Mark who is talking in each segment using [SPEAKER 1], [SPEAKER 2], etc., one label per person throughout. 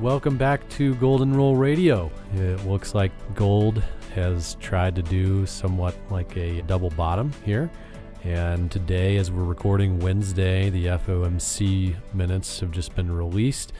[SPEAKER 1] Welcome back to Golden Rule Radio. It looks like gold has tried to do somewhat like a double bottom here. And today, as we're recording Wednesday, the FOMC minutes have just been released.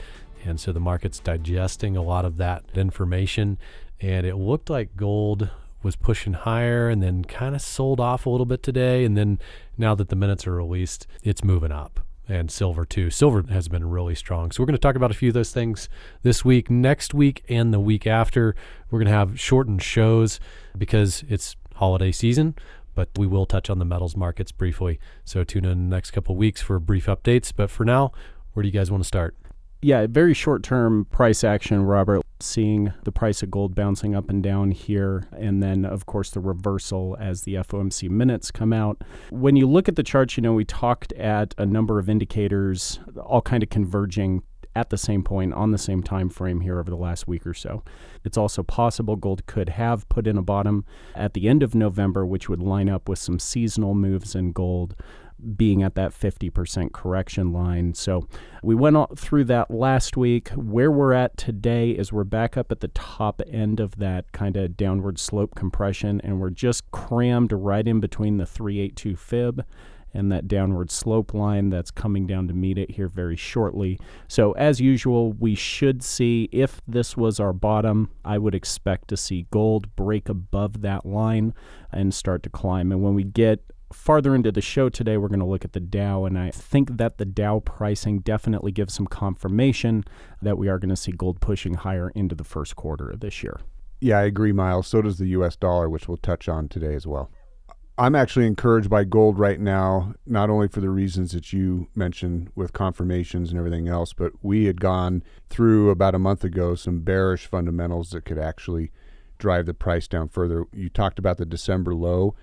[SPEAKER 1] And so the market's digesting a lot of that information. And it looked like gold was pushing higher and then kind of sold off a little bit today. And then now that the minutes are released, it's moving up. And silver too. Silver has been really strong. So we're going to talk about a few of those things this week, next week, and the week after. We're going to have shortened shows because it's holiday season, but we will touch on the metals markets briefly. So tune in the next couple of weeks for brief updates. But for now, where do you guys want to start?
[SPEAKER 2] Yeah, very short-term price action, Robert. Seeing the price of gold bouncing up and down here, and then, of course, the reversal as the FOMC minutes come out. When you look at the charts, we talked at a number of indicators, all kind of converging at the same point on the same time frame here over the last week or so. It's also possible gold could have put in a bottom at the end of November, which would line up with some seasonal moves in gold being at that 50% correction line. So we went through that last week. Where we're at today is we're back up at the top end of that kind of downward slope compression, and we're just crammed right in between the 382 fib and that downward slope line that's coming down to meet it here very shortly. So as usual, we should see, if this was our bottom, I would expect to see gold break above that line and start to climb. And when we get farther into the show today, we're going to look at the Dow, and I think that the Dow pricing definitely gives some confirmation that we are going to see gold pushing higher into the first quarter of this year.
[SPEAKER 3] Yeah, I agree, Miles. So does the U.S. dollar, which we'll touch on today as well. I'm actually encouraged by gold right now, not only for the reasons that you mentioned with confirmations and everything else, but we had gone through about a month ago some bearish fundamentals that could actually drive the price down further. You talked about the December low,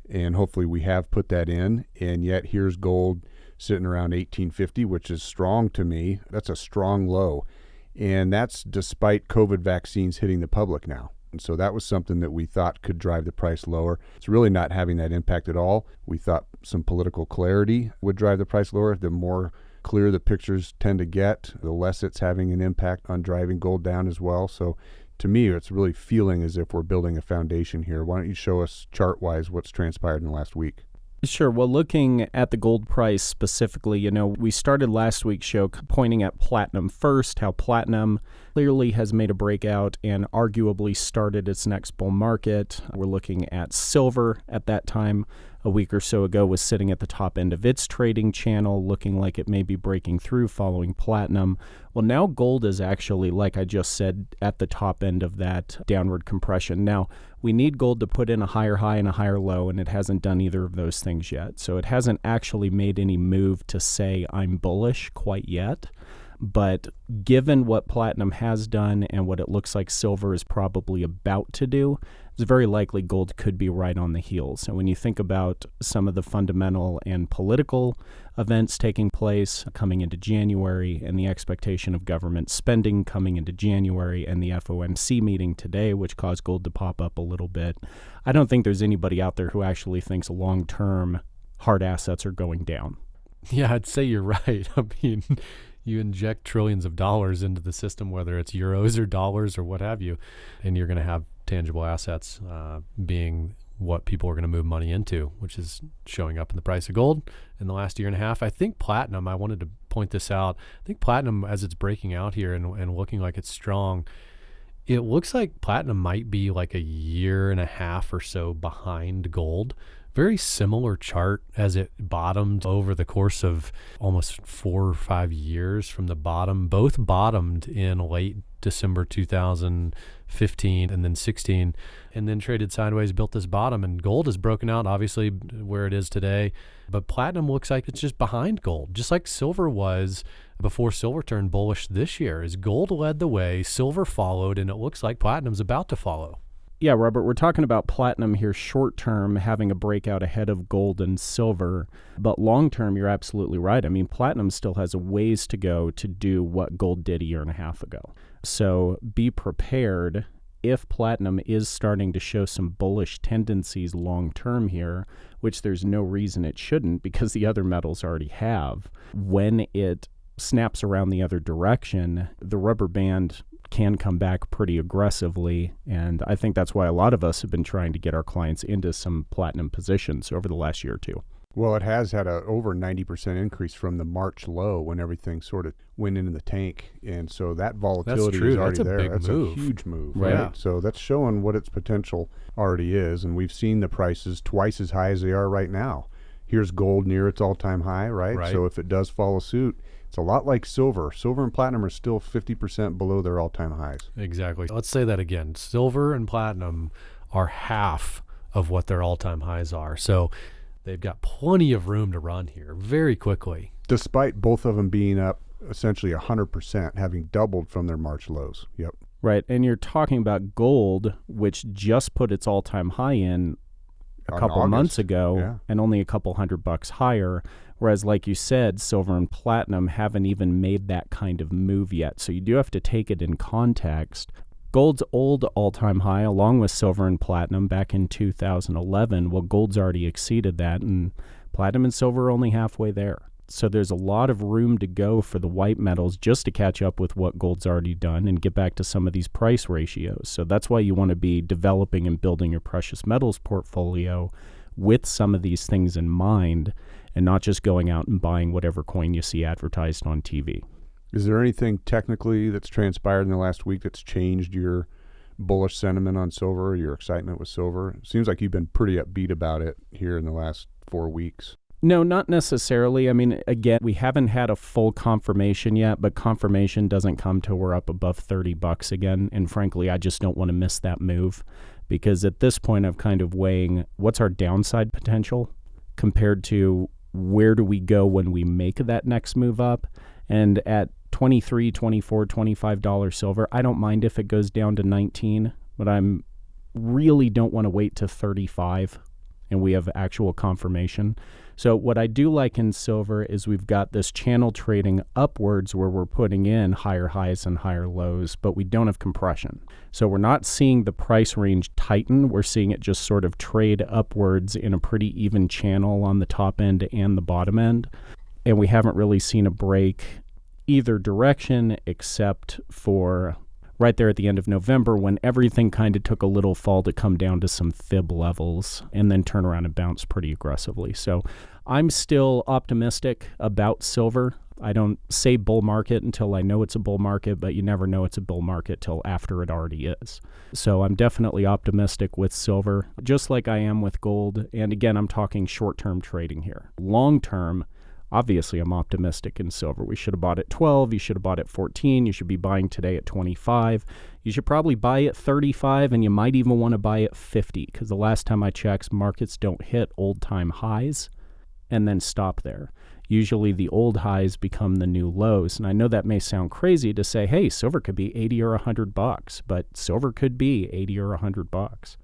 [SPEAKER 3] and hopefully we have put that in, and yet here's gold sitting around 1850, which is strong to me. That's a strong low, and that's despite COVID vaccines hitting the public now. And so that was something that we thought could drive the price lower. It's really not having that impact at all. We thought some political clarity would drive the price lower. The more clear the pictures tend to get, the less it's having an impact on driving gold down as well. So to me, it's really feeling as if we're building a foundation here. Why don't you show us chart-wise what's transpired in the last week?
[SPEAKER 2] Sure. Well, looking at the gold price specifically, we started last week's show pointing at platinum first, how platinum clearly has made a breakout and arguably started its next bull market. We're looking at silver at that time a week or so ago was sitting at the top end of its trading channel, looking like it may be breaking through following platinum. Well, now gold is actually, like I just said, at the top end of that downward compression. Now, we need gold to put in a higher high and a higher low, and it hasn't done either of those things yet. So it hasn't actually made any move to say I'm bullish quite yet. But given what platinum has done and what it looks like silver is probably about to do, it's very likely gold could be right on the heels. And when you think about some of the fundamental and political events taking place coming into January, and the expectation of government spending coming into January, and the FOMC meeting today, which caused gold to pop up a little bit, I don't think there's anybody out there who actually thinks long-term hard assets are going down.
[SPEAKER 1] Yeah, I'd say you're right. I mean, you inject trillions of dollars into the system, whether it's euros or dollars or what have you, and you're going to have tangible assets being what people are going to move money into, which is showing up in the price of gold in the last year and a half. I think platinum, I wanted to point this out, I think platinum, as it's breaking out here and looking like it's strong, it looks like platinum might be like a year and a half or so behind gold. Very similar chart as it bottomed over the course of almost 4 or 5 years from the bottom. Both bottomed in late December 2015 and then 16, and then traded sideways, built this bottom, and gold has broken out, obviously, where it is today. But platinum looks like it's just behind gold, just like silver was before silver turned bullish this year. As gold led the way, silver followed, and it looks like platinum's about to follow.
[SPEAKER 2] Yeah, Robert, we're talking about platinum here short term having a breakout ahead of gold and silver, but long term, you're absolutely right. I mean, platinum still has a ways to go to do what gold did a year and a half ago. So be prepared if platinum is starting to show some bullish tendencies long term here, which there's no reason it shouldn't because the other metals already have. When it snaps around the other direction, the rubber band can come back pretty aggressively. And I think that's why a lot of us have been trying to get our clients into some platinum positions over the last year or two.
[SPEAKER 3] Well, it has had a over 90% increase from the March low when everything sort of went into the tank. And so that volatility is already there. That's a huge move, right?
[SPEAKER 2] Yeah.
[SPEAKER 3] So that's showing what its potential already is. And we've seen the prices twice as high as they are right now. Here's gold near its all-time high, right? So if it does follow suit, it's a lot like silver. Silver and platinum are still 50% below their all-time highs.
[SPEAKER 1] Exactly. Let's say that again. Silver and platinum are half of what their all-time highs are. So they've got plenty of room to run here very quickly.
[SPEAKER 3] Despite both of them being up essentially 100%, having doubled from their March lows. Yep.
[SPEAKER 2] Right. And you're talking about gold, which just put its all-time high in a couple months ago and only a couple $100 higher. Whereas, like you said, silver and platinum haven't even made that kind of move yet. So you do have to take it in context. Gold's old all-time high, along with silver and platinum, back in 2011. Well, gold's already exceeded that, and platinum and silver are only halfway there. So there's a lot of room to go for the white metals just to catch up with what gold's already done and get back to some of these price ratios. So that's why you want to be developing and building your precious metals portfolio with some of these things in mind, and not just going out and buying whatever coin you see advertised on TV.
[SPEAKER 3] Is there anything technically that's transpired in the last week that's changed your bullish sentiment on silver, your excitement with silver? It seems like you've been pretty upbeat about it here in the last 4 weeks.
[SPEAKER 2] No, not necessarily. I mean, again, we haven't had a full confirmation yet, but confirmation doesn't come till we're up above $30 again. And frankly, I just don't want to miss that move, because at this point I'm kind of weighing what's our downside potential compared to where do we go when we make that next move up. And at $23, $24, $25 silver, I don't mind if it goes down to 19, but I'm really don't want to wait to 35 and we have actual confirmation. So what I do like in silver is we've got this channel trading upwards where we're putting in higher highs and higher lows, but we don't have compression. So we're not seeing the price range tighten. We're seeing it just sort of trade upwards in a pretty even channel on the top end and the bottom end. And we haven't really seen a break either direction except for right there at the end of November when everything kind of took a little fall to come down to some fib levels and then turn around and bounce pretty aggressively. So I'm still optimistic about silver. I don't say bull market until I know it's a bull market, but you never know it's a bull market till after it already is. So I'm definitely optimistic with silver, just like I am with gold. And again, I'm talking short-term trading here. Long-term, obviously, I'm optimistic in silver. We should have bought at 12. You should have bought at 14. You should be buying today at 25. You should probably buy at 35, and you might even want to buy at 50, because the last time I checked, markets don't hit old-time highs and then stop there. Usually the old highs become the new lows. And I know that may sound crazy to say, hey, silver could be 80 or $100, but silver could be 80 or $100.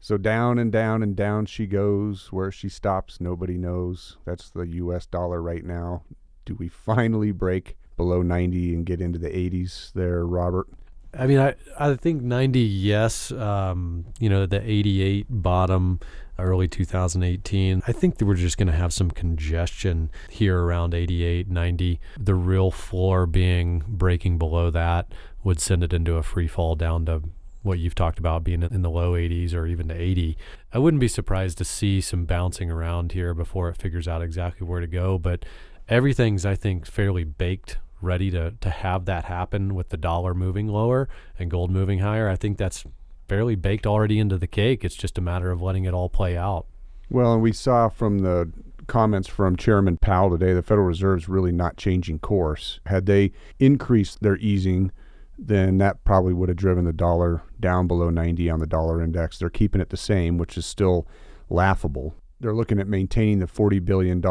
[SPEAKER 3] So down and down and down she goes. Where she stops, nobody knows. That's the U.S. dollar right now. Do we finally break below 90 and get into the 80s there, Robert?
[SPEAKER 1] I mean, I think 90, yes. The 88 bottom, early 2018. I think that we're just going to have some congestion here around 88, 90. The real floor being breaking below that would send it into a free fall down to what you've talked about being in the low 80s or even to 80. I wouldn't be surprised to see some bouncing around here before it figures out exactly where to go, but everything's, I think, fairly baked, ready to have that happen with the dollar moving lower and gold moving higher. I think that's fairly baked already into the cake. It's just a matter of letting it all play out.
[SPEAKER 3] Well, and we saw from the comments from Chairman Powell today, the Federal Reserve's really not changing course. Had they increased their easing, then that probably would have driven the dollar down below 90 on the dollar index. They're keeping it the same, which is still laughable. They're looking at maintaining the $40 billion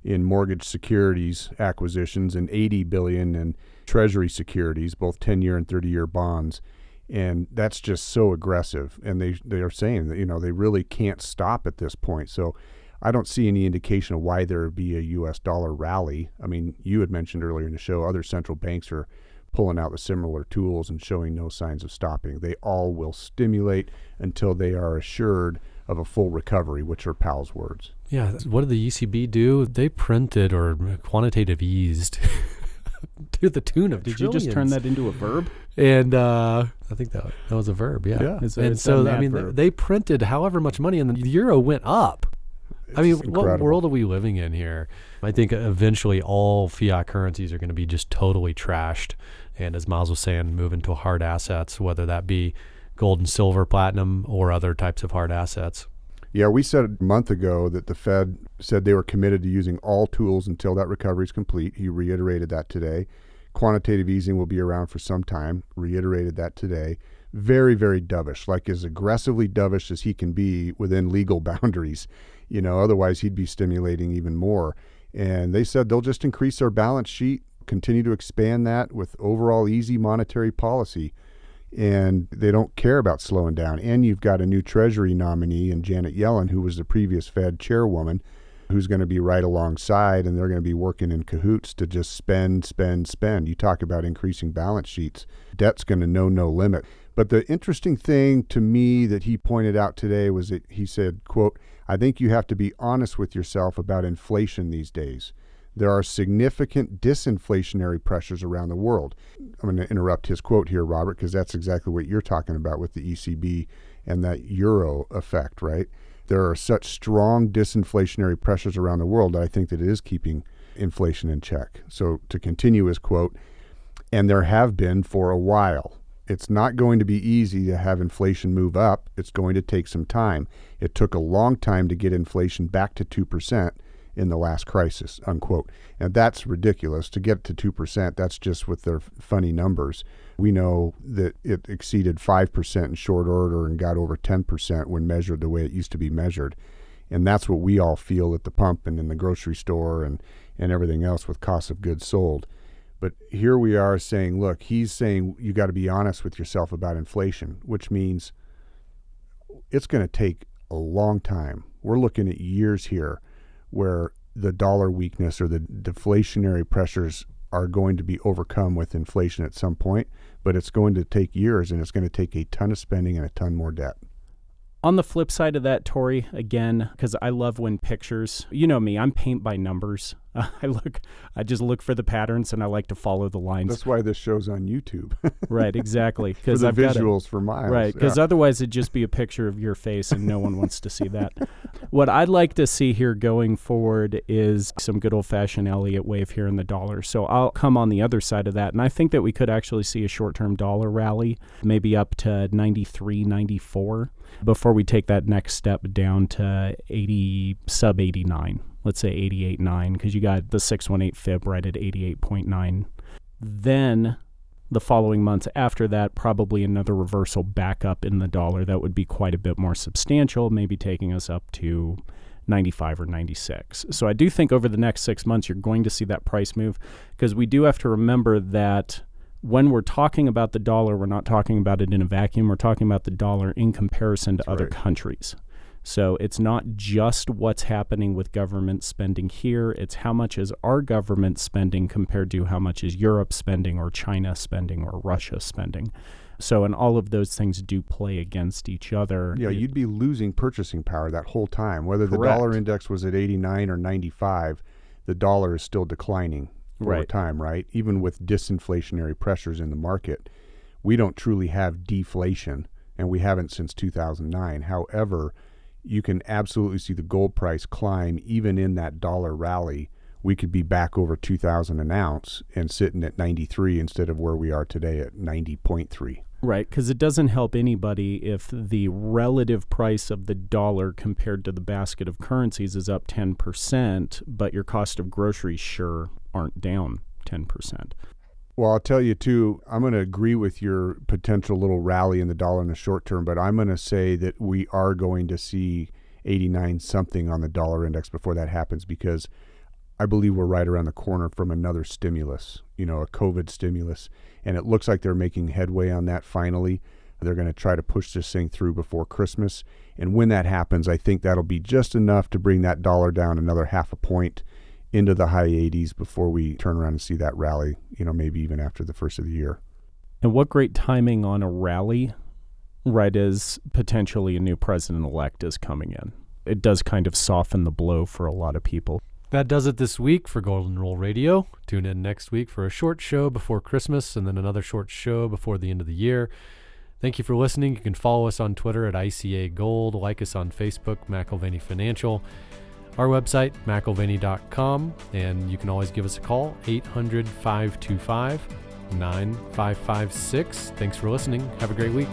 [SPEAKER 3] in mortgage securities acquisitions and $80 billion in treasury securities, both 10-year and 30-year bonds. And that's just so aggressive. And they are saying that, they really can't stop at this point. So I don't see any indication of why there would be a U.S. dollar rally. I mean, you had mentioned earlier in the show, other central banks are pulling out the similar tools and showing no signs of stopping. They all will stimulate until they are assured of a full recovery, which are Powell's words.
[SPEAKER 1] Yeah. What did the ECB do? They printed or quantitative eased to the tune of
[SPEAKER 2] Did you just turn that into a verb?
[SPEAKER 1] And I think that was a verb, yeah. And so, I mean, they printed however much money, and the euro went up. I mean,
[SPEAKER 3] incredible.
[SPEAKER 1] What world are we living in here? I think eventually all fiat currencies are going to be just totally trashed. And as Miles was saying, move into hard assets, whether that be gold and silver, platinum, or other types of hard assets.
[SPEAKER 3] Yeah, we said a month ago that the Fed said they were committed to using all tools until that recovery is complete. He reiterated that today. Quantitative easing will be around for some time. Reiterated that today. Very, very dovish, like as aggressively dovish as he can be within legal boundaries. Otherwise he'd be stimulating even more. And they said they'll just increase their balance sheet, continue to expand that with overall easy monetary policy. And they don't care about slowing down. And you've got a new Treasury nominee in Janet Yellen, who was the previous Fed chairwoman, who's going to be right alongside, and they're going to be working in cahoots to just spend. You talk about increasing balance sheets. Debt's going to know no limit. But the interesting thing to me that he pointed out today was that he said, quote, "I think you have to be honest with yourself about inflation these days. There are significant disinflationary pressures around the world." I'm going to interrupt his quote here, Robert, because that's exactly what you're talking about with the ECB and that euro effect, right? There are such strong disinflationary pressures around the world that I think that it is keeping inflation in check. So to continue his quote, "And there have been for a while. It's not going to be easy to have inflation move up. It's going to take some time. It took a long time to get inflation back to 2% in the last crisis," unquote. And that's ridiculous. To get to 2%, that's just with their funny numbers. We know that it exceeded 5% in short order and got over 10% when measured the way it used to be measured. And that's what we all feel at the pump and in the grocery store and everything else with cost of goods sold. But here we are saying, look, he's saying you got to be honest with yourself about inflation, which means it's going to take a long time. We're looking at years here where the dollar weakness or the deflationary pressures are going to be overcome with inflation at some point, but it's going to take years, and it's going to take a ton of spending and a ton more debt.
[SPEAKER 2] On the flip side of that, Tori, again, because I love when pictures, you know me, I'm paint by numbers. I just look for the patterns, and I like to follow the lines.
[SPEAKER 3] That's why this show's on YouTube.
[SPEAKER 2] Right, exactly.
[SPEAKER 3] For the visuals for Miles.
[SPEAKER 2] Right, because otherwise it'd just be a picture of your face, and no one wants to see that. What I'd like to see here going forward is some good old-fashioned Elliott wave here in the dollar. So I'll come on the other side of that, and I think that we could actually see a short-term dollar rally, maybe up to 93, 94, before we take that next step down to 80, sub 89. Let's say 88.9, because you got the 618 fib right at 88.9. Then the following months after that, probably another reversal back up in the dollar. That would be quite a bit more substantial, maybe taking us up to 95 or 96. So I do think over the next 6 months, you're going to see that price move, because we do have to remember that when we're talking about the dollar, we're not talking about it in a vacuum. We're talking about the dollar in comparison to other countries. So it's not just what's happening with government spending here. It's how much is our government spending compared to how much is Europe spending or China spending or Russia spending. So, and all of those things do play against each other.
[SPEAKER 3] Yeah, you'd be losing purchasing power that whole time. Whether the dollar index was at 89 or 95, the dollar is still declining over time, right? Even with disinflationary pressures in the market, we don't truly have deflation, and we haven't since 2009. However, you can absolutely see the gold price climb even in that dollar rally. We could be back over 2,000 an ounce and sitting at 93 instead of where we are today at 90.3.
[SPEAKER 2] Right, because it doesn't help anybody if the relative price of the dollar compared to the basket of currencies is up 10%, but your cost of groceries sure aren't down 10%.
[SPEAKER 3] Well, I'll tell you, too, I'm going to agree with your potential little rally in the dollar in the short term, but I'm going to say that we are going to see 89 something on the dollar index before that happens, because I believe we're right around the corner from another stimulus, a COVID stimulus, and it looks like they're making headway on that finally. They're going to try to push this thing through before Christmas, and when that happens, I think that'll be just enough to bring that dollar down another half a point into the high 80s before we turn around and see that rally, maybe even after the first of the year.
[SPEAKER 2] And what great timing on a rally right as potentially a new president-elect is coming in. It does kind of soften the blow for a lot of people.
[SPEAKER 1] That does it this week for Golden Rule Radio. Tune in next week for a short show before Christmas and then another short show before the end of the year. Thank you for listening. You can follow us on Twitter at ICA Gold, like us on Facebook, McIlvaney Financial, our website, McIlvaney.com, and you can always give us a call, 800-525-9556. Thanks for listening. Have a great week.